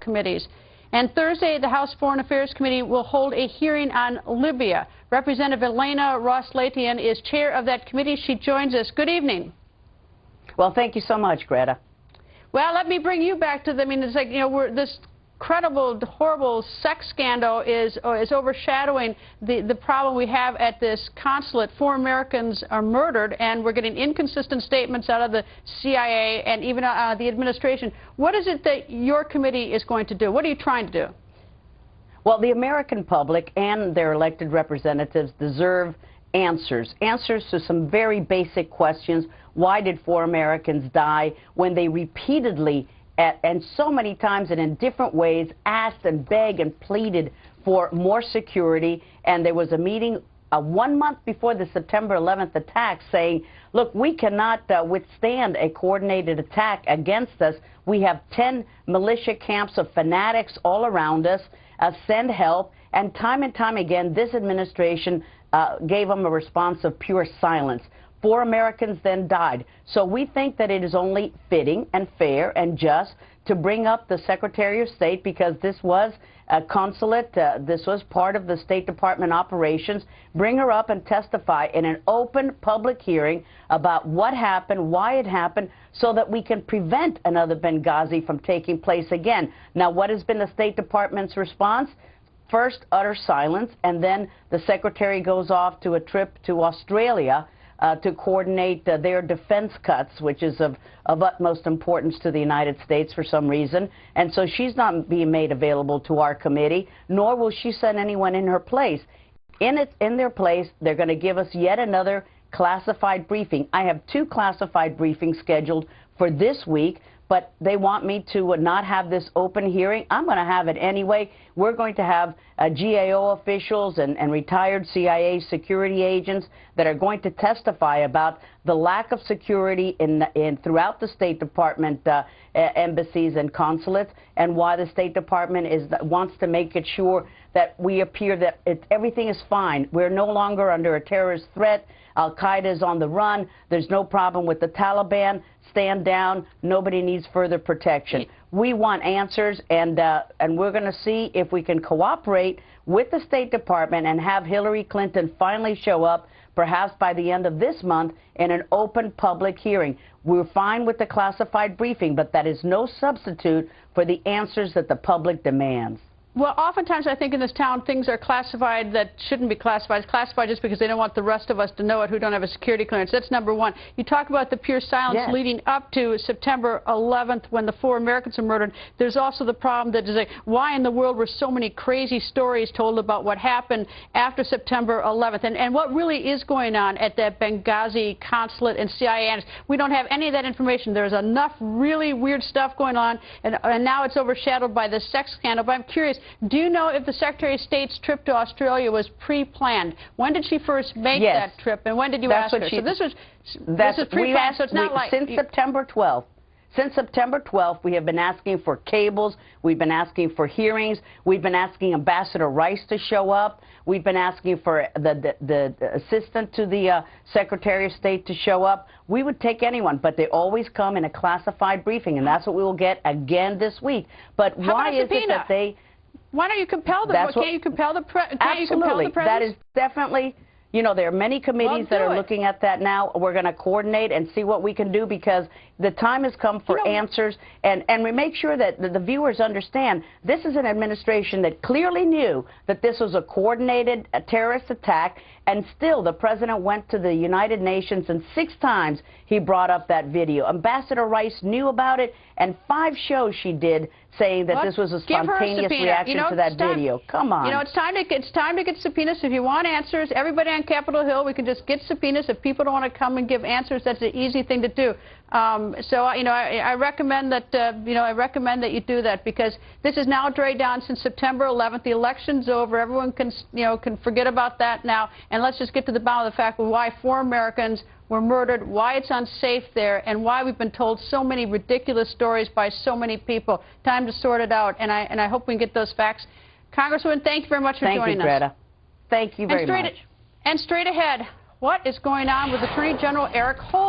committees. And Thursday, the House Foreign Affairs Committee will hold a hearing on Libya. Representative Elena Ros-Lehtinen is chair of that committee. She joins us. Good evening. Well, thank you so much, Greta. Well, let me bring you back to it's like, this incredible, horrible sex scandal is overshadowing the problem we have at this consulate. 4 Americans are murdered, and we're getting inconsistent statements out of the CIA and even the administration. What is it that your committee is going to do? What are you trying to do? Well, the American public and their elected representatives deserve answers to some very basic questions. Why did 4 Americans die when they repeatedly and so many times and in different ways asked and begged and pleaded for more security? And there was a meeting 1 month before the September 11th attack saying, look, we cannot withstand a coordinated attack against us. We have 10 militia camps of fanatics all around us. Send help. And time again, this administration gave them a response of pure silence. 4 Americans then died. So we think that it is only fitting and fair and just to bring up the Secretary of State, because this was a consulate, this was part of the State Department operations. Bring her up and testify in an open public hearing about what happened, why it happened, so that we can prevent another Benghazi from taking place again. Now, what has been the State Department's response? First, utter silence, and then the Secretary goes off to a trip to Australia to coordinate their defense cuts, which is of utmost importance to the United States for some reason. And so she's not being made available to our committee, nor will she send anyone in her place. In their place, they're going to give us yet another classified briefing. I have 2 classified briefings scheduled for this week, but they want me to not have this open hearing. I'm going to have it anyway. We're going to have GAO officials and retired CIA security agents that are going to testify about the lack of security throughout the State Department embassies and consulates, and why the State Department wants to make it sure that we appear that everything is fine. We're no longer under a terrorist threat. Al-Qaeda is on the run. There's no problem with the Taliban. Stand down. Nobody needs further protection. We want answers, and we're going to see if we can cooperate with the State Department and have Hillary Clinton finally show up, perhaps by the end of this month, in an open public hearing. We're fine with the classified briefing, but that is no substitute for the answers that the public demands. Well, oftentimes I think in this town things are classified that shouldn't be classified. It's classified just because they don't want the rest of us to know it who don't have a security clearance. That's number one. You talk about the pure silence leading up to September 11th when the 4 Americans were murdered. There's also the problem that is like, why in the world were so many crazy stories told about what happened after September 11th and what really is going on at that Benghazi consulate and CIA. We don't have any of that information. There's enough really weird stuff going on, and now it's overshadowed by the sex scandal. But I'm curious, do you know if the Secretary of State's trip to Australia was pre-planned? When did she first make that trip, and when did you ask her? So this was pre-planned, so it's not like... Since September 12th. Since September 12th, we have been asking for cables. We've been asking for hearings. We've been asking Ambassador Rice to show up. We've been asking for the assistant to the Secretary of State to show up. We would take anyone, but they always come in a classified briefing, and that's what we will get again this week. But why is it that they... Why don't you compel them? Can't you compel the president? Absolutely. That is definitely, there are many committees that are looking at that now. We're going to coordinate and see what we can do, because the time has come for answers. And we make sure that the viewers understand this is an administration that clearly knew that this was a coordinated terrorist attack, and still the president went to the United Nations, and 6 times he brought up that video. Ambassador Rice knew about it, and 5 shows she did saying that this was a spontaneous reaction to that video. Come on. It's time to get subpoenas. If you want answers, everybody on Capitol Hill, we can just get subpoenas. If people don't want to come and give answers, that's an easy thing to do. So I recommend that you do that, because this is now dragged down since September 11th. The election's over. Everyone can forget about that now, and let's just get to the bottom of the fact of why 4 Americans were murdered, why it's unsafe there, and why we've been told so many ridiculous stories by so many people. Time to sort it out, and I hope we can get those facts. Congresswoman, thank you very much for joining us. Thank you, Greta. Thank you very much. And straight ahead, what is going on with Attorney General Eric Holder?